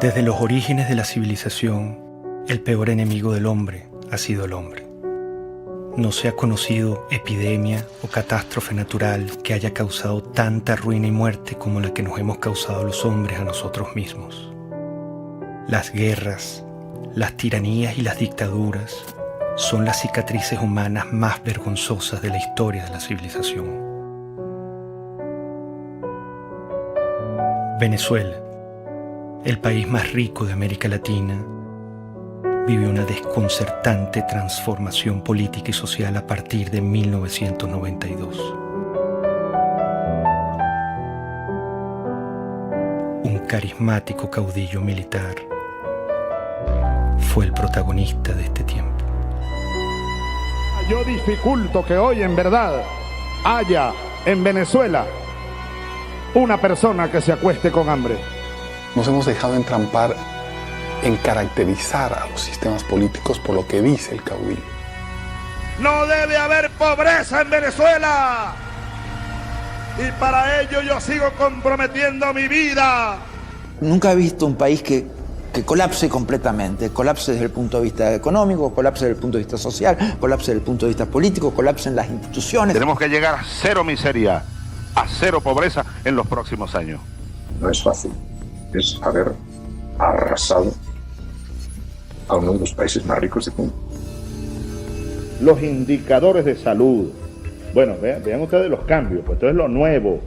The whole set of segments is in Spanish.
Desde los orígenes de la civilización, el peor enemigo del hombre ha sido el hombre. No se ha conocido epidemia o catástrofe natural que haya causado tanta ruina y muerte como la que nos hemos causado los hombres a nosotros mismos. Las guerras, las tiranías y las dictaduras son las cicatrices humanas más vergonzosas de la historia de la civilización. Venezuela, el país más rico de América Latina, vivió una desconcertante transformación política y social a partir de 1992. Un carismático caudillo militar fue el protagonista de este tiempo. Yo dificulto que hoy en verdad haya en Venezuela una persona que se acueste con hambre. Nos hemos dejado entrampar en caracterizar a los sistemas políticos por lo que dice el caudillo. No debe haber pobreza en Venezuela. Y para ello yo sigo comprometiendo mi vida. Nunca he visto un país que colapse completamente. Colapse desde el punto de vista económico, colapse desde el punto de vista social, colapse desde el punto de vista político, colapse en las instituciones. Tenemos que llegar a cero miseria, a cero pobreza en los próximos años. No es fácil. Es haber arrasado a uno de los países más ricos del mundo. Los indicadores de salud. Bueno, vean ustedes los cambios, pues esto es lo nuevo.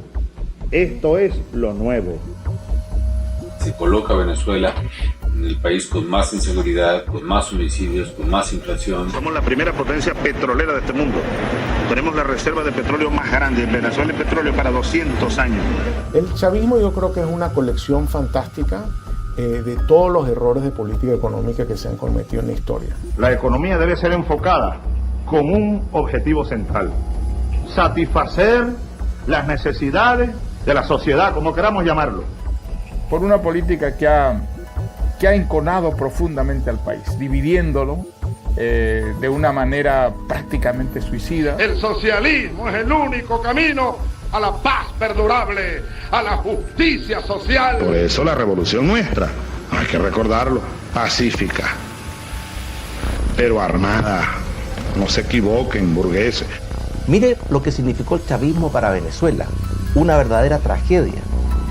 Esto es lo nuevo. Se coloca a Venezuela en el país con más inseguridad, con más homicidios, con más inflación. Somos la primera potencia petrolera de este mundo. Tenemos la reserva de petróleo más grande. En Venezuela hay petróleo para 200 años. El chavismo yo creo que es una colección fantástica de todos los errores de política económica que se han cometido en la historia. La economía debe ser enfocada con un objetivo central: satisfacer las necesidades de la sociedad, como queramos llamarlo. Por una política que ha enconado profundamente al país, dividiéndolo de una manera prácticamente suicida. El socialismo es el único camino a la paz perdurable, a la justicia social. Por eso la revolución nuestra, hay que recordarlo, pacífica, pero armada. No se equivoquen, burgueses. Mire lo que significó el chavismo para Venezuela. Una verdadera tragedia.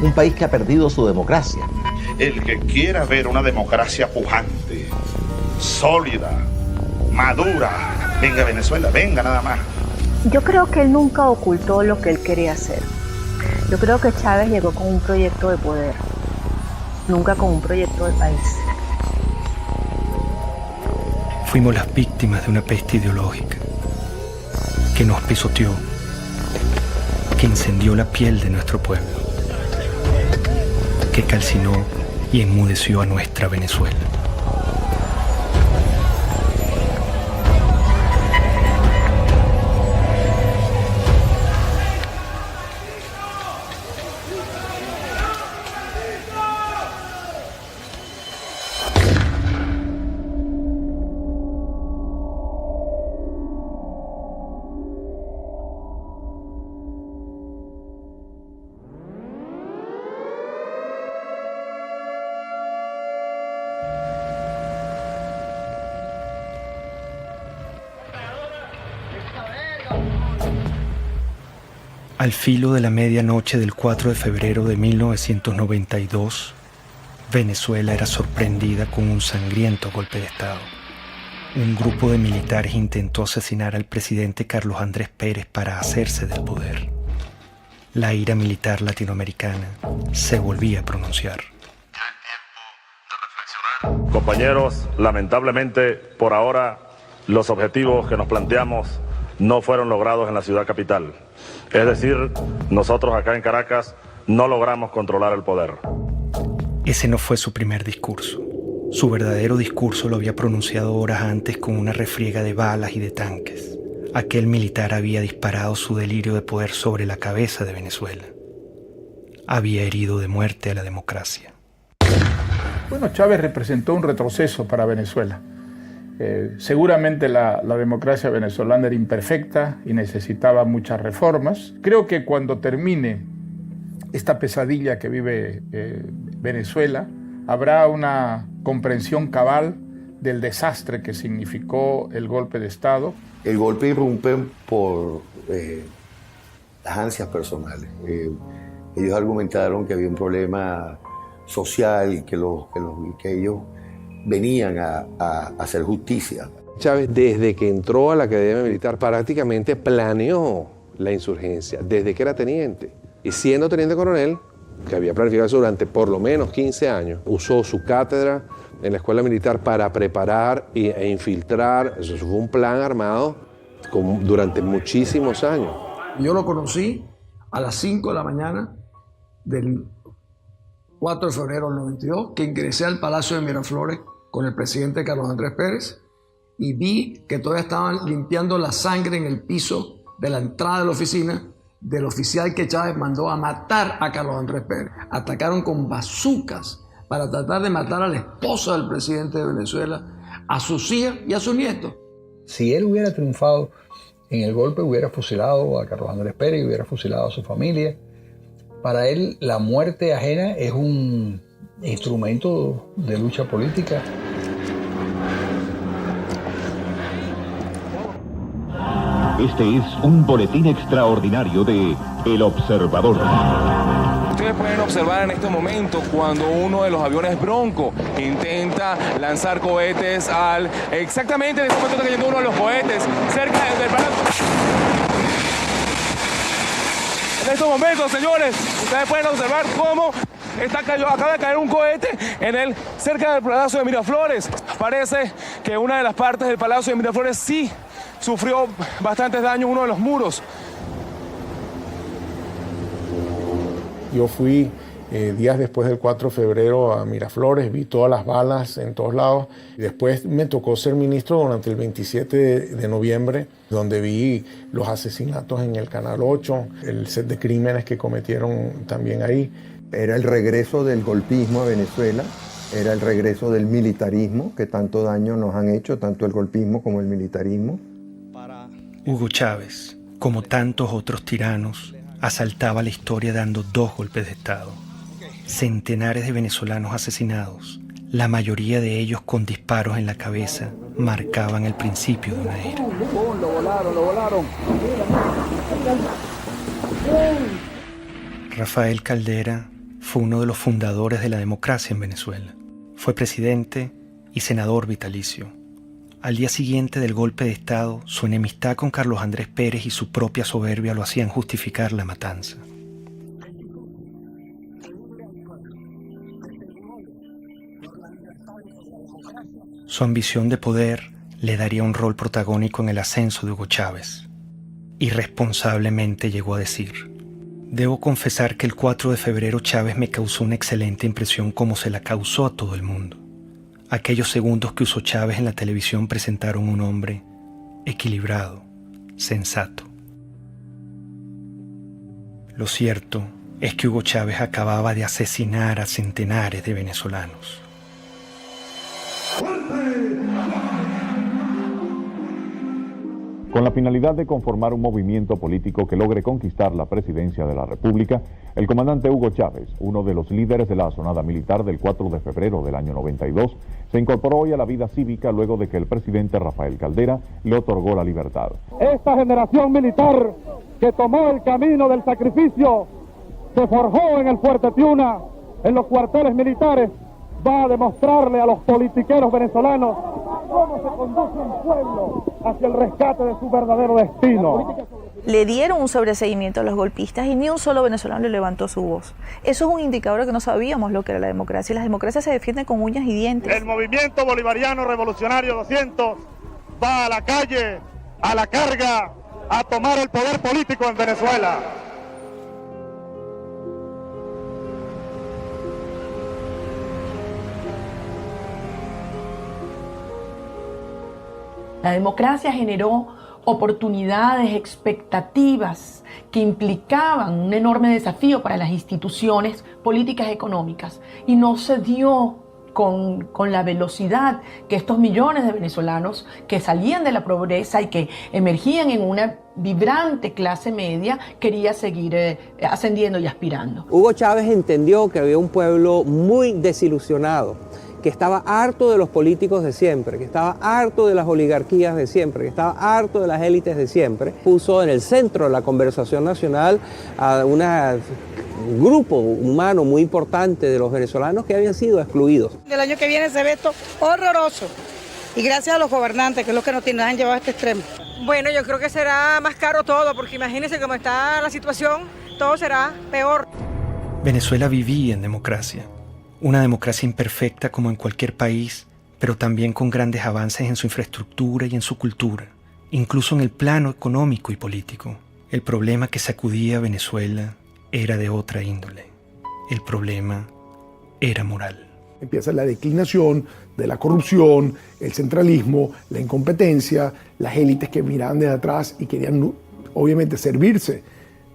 Un país que ha perdido su democracia. El que quiera ver una democracia pujante, sólida, madura, venga a Venezuela, venga nada más. Yo creo que él nunca ocultó lo que él quería hacer. Yo creo que Chávez llegó con un proyecto de poder, nunca con un proyecto de país. Fuimos las víctimas de una peste ideológica que nos pisoteó, que incendió la piel de nuestro pueblo, que calcinó y enmudeció a nuestra Venezuela. Al filo de la medianoche del 4 de febrero de 1992, Venezuela era sorprendida con un sangriento golpe de Estado. Un grupo de militares intentó asesinar al presidente Carlos Andrés Pérez para hacerse del poder. La ira militar latinoamericana se volvía a pronunciar. Compañeros, lamentablemente, por ahora, los objetivos que nos planteamos no fueron logrados en la ciudad capital. Es decir, nosotros acá en Caracas no logramos controlar el poder. Ese no fue su primer discurso. Su verdadero discurso lo había pronunciado horas antes con una refriega de balas y de tanques. Aquel militar había disparado su delirio de poder sobre la cabeza de Venezuela. Había herido de muerte a la democracia. Bueno, Chávez representó un retroceso para Venezuela. Seguramente la democracia venezolana era imperfecta y necesitaba muchas reformas. Creo que cuando termine esta pesadilla que vive Venezuela, habrá una comprensión cabal del desastre que significó el golpe de Estado. El golpe irrumpe por las ansias personales. Ellos argumentaron que había un problema social, que ellos venían a hacer justicia. Chávez, desde que entró a la Academia Militar, prácticamente planeó la insurgencia, desde que era teniente. Y siendo teniente coronel, que había planificado eso durante por lo menos 15 años, usó su cátedra en la escuela militar para preparar e infiltrar. Eso fue un plan armado durante muchísimos años. Yo lo conocí a las 5 de la mañana del 4 de febrero del 92, que ingresé al Palacio de Miraflores con el presidente Carlos Andrés Pérez y vi que todavía estaban limpiando la sangre en el piso de la entrada de la oficina del oficial que Chávez mandó a matar a Carlos Andrés Pérez. Atacaron con bazucas para tratar de matar a la esposa del presidente de Venezuela, a sus hijas y a sus nietos. Si él hubiera triunfado en el golpe, hubiera fusilado a Carlos Andrés Pérez y hubiera fusilado a su familia. Para él, la muerte ajena es un instrumento de lucha política. Este es un boletín extraordinario de El Observador. Ustedes pueden observar en este momento cuando uno de los aviones Bronco intenta lanzar cohetes exactamente en este momento está cayendo uno de los cohetes cerca del palacio. En estos momentos, señores, ustedes pueden observar cómo acaba de caer un cohete cerca del Palacio de Miraflores. Parece que una de las partes del Palacio de Miraflores sí sufrió bastantes daños, uno de los muros. Yo fui días después del 4 de febrero a Miraflores, vi todas las balas en todos lados. Y después me tocó ser ministro durante el 27 de noviembre, donde vi los asesinatos en el Canal 8, el set de crímenes que cometieron también ahí. Era el regreso del golpismo a Venezuela, era el regreso del militarismo, que tanto daño nos han hecho, tanto el golpismo como el militarismo. Hugo Chávez, como tantos otros tiranos, asaltaba la historia dando 2 golpes de Estado. Centenares de venezolanos asesinados, la mayoría de ellos con disparos en la cabeza, marcaban el principio de una era. Lo volaron. Rafael Caldera fue uno de los fundadores de la democracia en Venezuela. Fue presidente y senador vitalicio. Al día siguiente del golpe de Estado, su enemistad con Carlos Andrés Pérez y su propia soberbia lo hacían justificar la matanza. Su ambición de poder le daría un rol protagónico en el ascenso de Hugo Chávez. Irresponsablemente llegó a decir: «Debo confesar que el 4 de febrero Chávez me causó una excelente impresión como se la causó a todo el mundo. Aquellos segundos que usó Chávez en la televisión presentaron un hombre equilibrado, sensato». Lo cierto es que Hugo Chávez acababa de asesinar a centenares de venezolanos. Con la finalidad de conformar un movimiento político que logre conquistar la presidencia de la República, el comandante Hugo Chávez, uno de los líderes de la asonada militar del 4 de febrero del año 92, se incorporó hoy a la vida cívica luego de que el presidente Rafael Caldera le otorgó la libertad. Esta generación militar que tomó el camino del sacrificio, se forjó en el Fuerte Tiuna, en los cuarteles militares, va a demostrarle a los politiqueros venezolanos cómo se conduce un pueblo hacia el rescate de su verdadero destino. Le dieron un sobreseguimiento a los golpistas y ni un solo venezolano le levantó su voz. Eso es un indicador de que no sabíamos lo que era la democracia. Y las democracias se defienden con uñas y dientes. El movimiento bolivariano revolucionario 200 va a la calle, a la carga, a tomar el poder político en Venezuela. La democracia generó oportunidades, expectativas que implicaban un enorme desafío para las instituciones políticas y económicas y no se dio con la velocidad que estos millones de venezolanos que salían de la pobreza y que emergían en una vibrante clase media quería seguir ascendiendo y aspirando. Hugo Chávez entendió que había un pueblo muy desilusionado, que estaba harto de los políticos de siempre, que estaba harto de las oligarquías de siempre, que estaba harto de las élites de siempre. Puso en el centro de la conversación nacional a un grupo humano muy importante de los venezolanos que habían sido excluidos. El año que viene se ve esto horroroso y gracias a los gobernantes, que es lo que nos han llevado a este extremo. Bueno, yo creo que será más caro todo, porque imagínense cómo está la situación, todo será peor. Venezuela vivía en democracia. Una democracia imperfecta como en cualquier país, pero también con grandes avances en su infraestructura y en su cultura, incluso en el plano económico y político. El problema que sacudía a Venezuela era de otra índole. El problema era moral. Empieza la declinación de la corrupción, el centralismo, la incompetencia, las élites que miraban desde atrás y querían obviamente servirse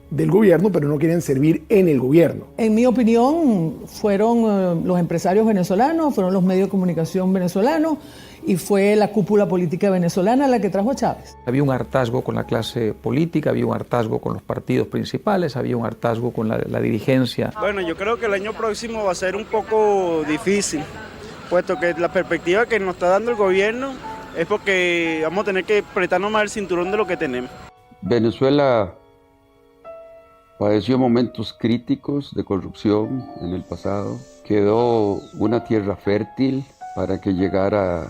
del gobierno, pero no querían servir en el gobierno. En mi opinión, fueron los empresarios venezolanos, fueron los medios de comunicación venezolanos y fue la cúpula política venezolana la que trajo a Chávez. Había un hartazgo con la clase política, había un hartazgo con los partidos principales, había un hartazgo con la dirigencia. Bueno, yo creo que el año próximo va a ser un poco difícil, puesto que la perspectiva que nos está dando el gobierno es porque vamos a tener que apretarnos más el cinturón de lo que tenemos. Venezuela padeció momentos críticos de corrupción en el pasado. Quedó una tierra fértil para que llegara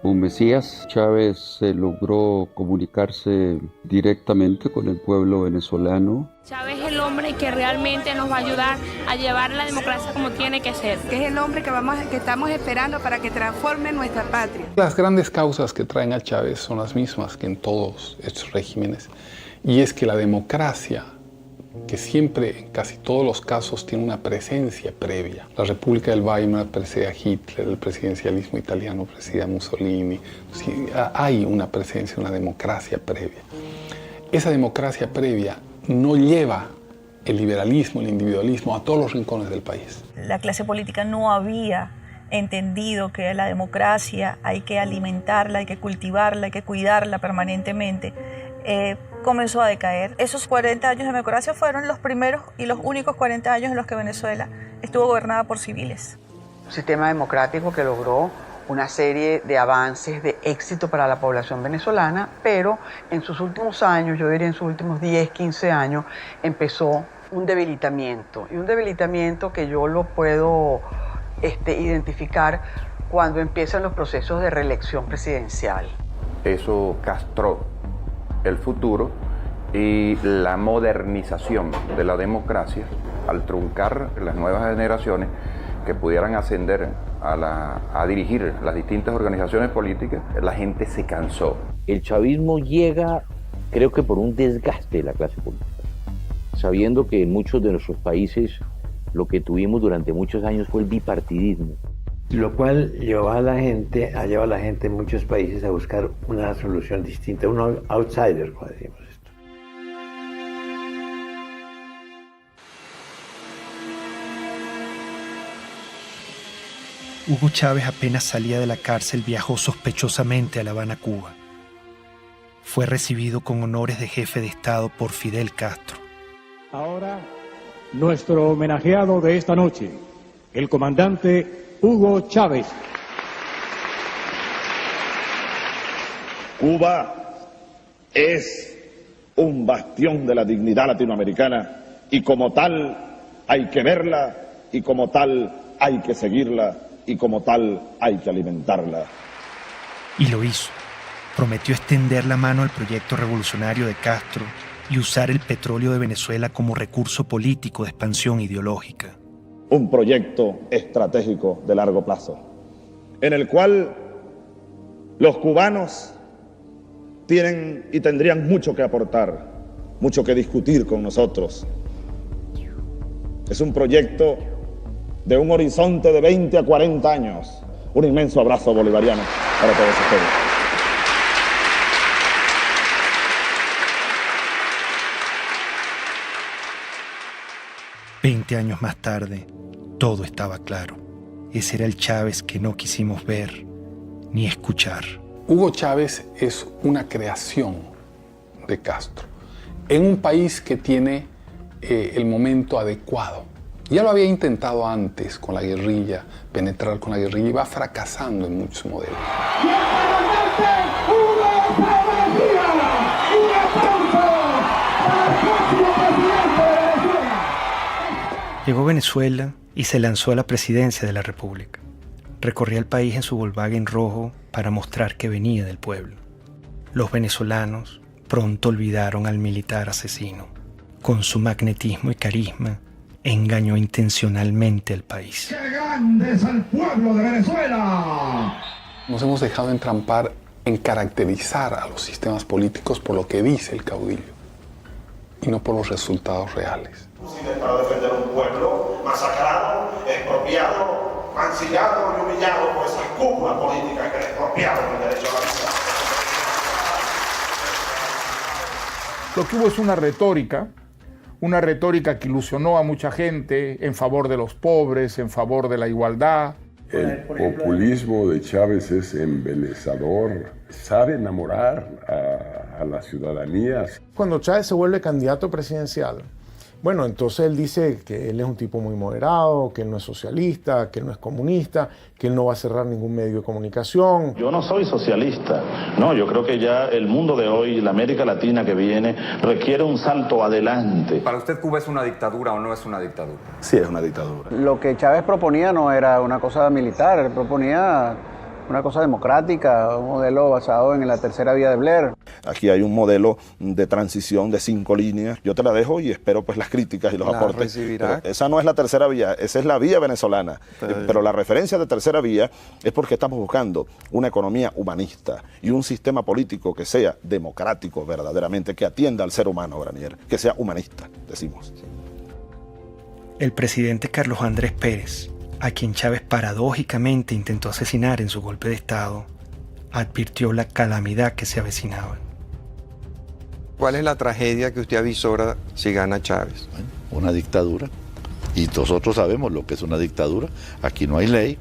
un Mesías. Chávez logró comunicarse directamente con el pueblo venezolano. Chávez es el hombre que realmente nos va a ayudar a llevar la democracia como tiene que ser. Que es el hombre que estamos esperando para que transforme nuestra patria. Las grandes causas que traen a Chávez son las mismas que en todos estos regímenes. Y es que la democracia, que siempre, en casi todos los casos, tiene una presencia previa. La República del Weimar precede a Hitler, el presidencialismo italiano precede a Mussolini. Sí, hay una presencia, una democracia previa. Esa democracia previa no lleva el liberalismo, el individualismo a todos los rincones del país. La clase política no había entendido que la democracia hay que alimentarla, hay que cultivarla, hay que cuidarla permanentemente. Comenzó a decaer. Esos 40 años de democracia fueron los primeros y los únicos 40 años en los que Venezuela estuvo gobernada por civiles. Un sistema democrático que logró una serie de avances de éxito para la población venezolana, pero en sus últimos años, yo diría en sus últimos 10, 15 años, empezó un debilitamiento. Y un debilitamiento que yo lo puedo identificar cuando empiezan los procesos de reelección presidencial. Eso castró el futuro y la modernización de la democracia al truncar las nuevas generaciones que pudieran ascender a dirigir las distintas organizaciones políticas. La gente se cansó. El chavismo llega, creo que por un desgaste de la clase política, sabiendo que en muchos de nuestros países lo que tuvimos durante muchos años fue el bipartidismo. Lo cual ha llevado a la gente en muchos países a buscar una solución distinta, un outsider, como decimos esto. Hugo Chávez apenas salía de la cárcel viajó sospechosamente a La Habana, Cuba. Fue recibido con honores de jefe de Estado por Fidel Castro. Ahora, nuestro homenajeado de esta noche, el comandante Hugo Chávez. Cuba es un bastión de la dignidad latinoamericana y como tal hay que verla y como tal hay que seguirla y como tal hay que alimentarla. Y lo hizo. Prometió extender la mano al proyecto revolucionario de Castro y usar el petróleo de Venezuela como recurso político de expansión ideológica. Un proyecto estratégico de largo plazo, en el cual los cubanos tienen y tendrían mucho que aportar, mucho que discutir con nosotros. Es un proyecto de un horizonte de 20 a 40 años. Un inmenso abrazo bolivariano para todos ustedes. «20 años más tarde, todo estaba claro. Ese era el Chávez que no quisimos ver ni escuchar. Hugo Chávez es una creación de Castro en un país que tiene el momento adecuado. Ya lo había intentado antes con la guerrilla, penetrar con la guerrilla, y va fracasando en muchos modelos. Llegó a Venezuela y se lanzó a la presidencia de la República. Recorría el país en su Volkswagen rojo para mostrar que venía del pueblo. Los venezolanos pronto olvidaron al militar asesino. Con su magnetismo y carisma, engañó intencionalmente al país. ¡Qué grande es el pueblo de Venezuela! Nos hemos dejado entrampar en caracterizar a los sistemas políticos por lo que dice el caudillo y no por los resultados reales. Para defender un pueblo masacrado, expropiado, mancillado y humillado por esas cúpulas políticas que le expropiaron el derecho a la vida. Lo que hubo es una retórica que ilusionó a mucha gente en favor de los pobres, en favor de la igualdad. El populismo de Chávez es embelezador, sabe enamorar a la ciudadanía. Cuando Chávez se vuelve candidato presidencial, bueno, entonces él dice que él es un tipo muy moderado, que él no es socialista, que él no es comunista, que él no va a cerrar ningún medio de comunicación. Yo no soy socialista, no, yo creo que ya el mundo de hoy, la América Latina que viene, requiere un salto adelante. ¿Para usted Cuba es una dictadura o no es una dictadura? Sí, es una dictadura. Lo que Chávez proponía no era una cosa militar, él proponía una cosa democrática, un modelo basado en la tercera vía de Blair. Aquí hay un modelo de transición de 5 líneas. Yo te la dejo y espero pues las críticas y los aportes. Esa no es la tercera vía, esa es la vía venezolana. Pero la referencia de tercera vía es porque estamos buscando una economía humanista y un sistema político que sea democrático verdaderamente, que atienda al ser humano, Granier, que sea humanista, decimos. El presidente Carlos Andrés Pérez, a quien Chávez paradójicamente intentó asesinar en su golpe de Estado, advirtió la calamidad que se avecinaba. ¿Cuál es la tragedia que usted avisora si gana Chávez? Bueno, una dictadura. Y nosotros sabemos lo que es una dictadura. Aquí no hay ley,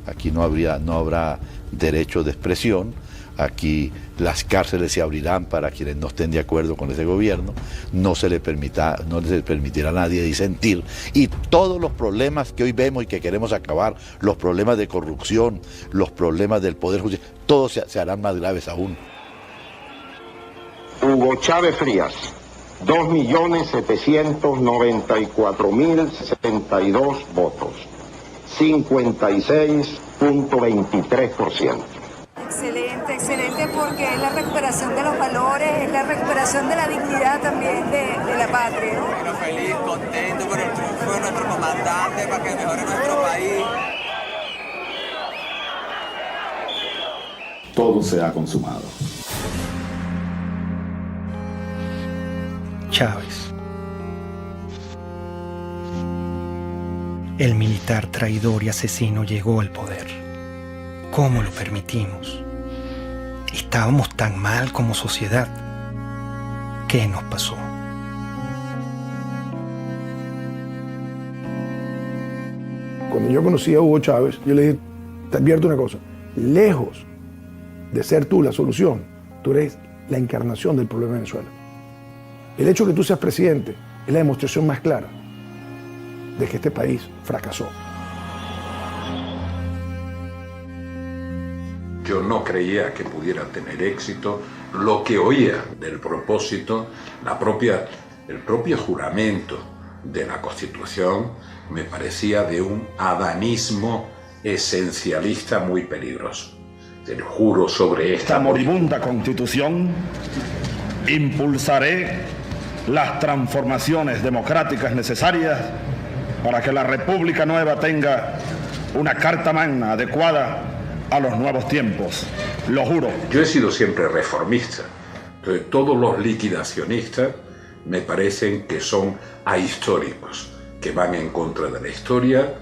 aquí no habrá derecho de expresión, aquí las cárceles se abrirán para quienes no estén de acuerdo con ese gobierno, no se le permitirá a nadie disentir, y todos los problemas que hoy vemos y que queremos acabar, los problemas de corrupción, los problemas del poder judicial, todos se harán más graves aún. Hugo Chávez Frías, 2.794.062 votos, 56.23%. Excelente, excelente, porque es la recuperación de los valores, es la recuperación de la dignidad también de la patria, ¿no? Bueno, feliz, contento por el triunfo de nuestro comandante para que mejore nuestro país. Todo se ha consumado. Chávez. El militar traidor y asesino llegó al poder. ¿Cómo lo permitimos? ¿Estábamos tan mal como sociedad? ¿Qué nos pasó? Cuando yo conocí a Hugo Chávez, yo le dije, te advierto una cosa, lejos de ser tú la solución, tú eres la encarnación del problema de Venezuela. El hecho de que tú seas presidente es la demostración más clara de que este país fracasó. Yo no creía que pudiera tener éxito. Lo que oía del propósito, el propio juramento de la Constitución, me parecía de un adanismo esencialista muy peligroso. Te lo juro sobre esta moribunda Constitución, impulsaré las transformaciones democráticas necesarias para que la República Nueva tenga una carta magna adecuada a los nuevos tiempos, lo juro. Yo he sido siempre reformista, entonces todos los liquidacionistas me parecen que son ahistóricos, que van en contra de la historia,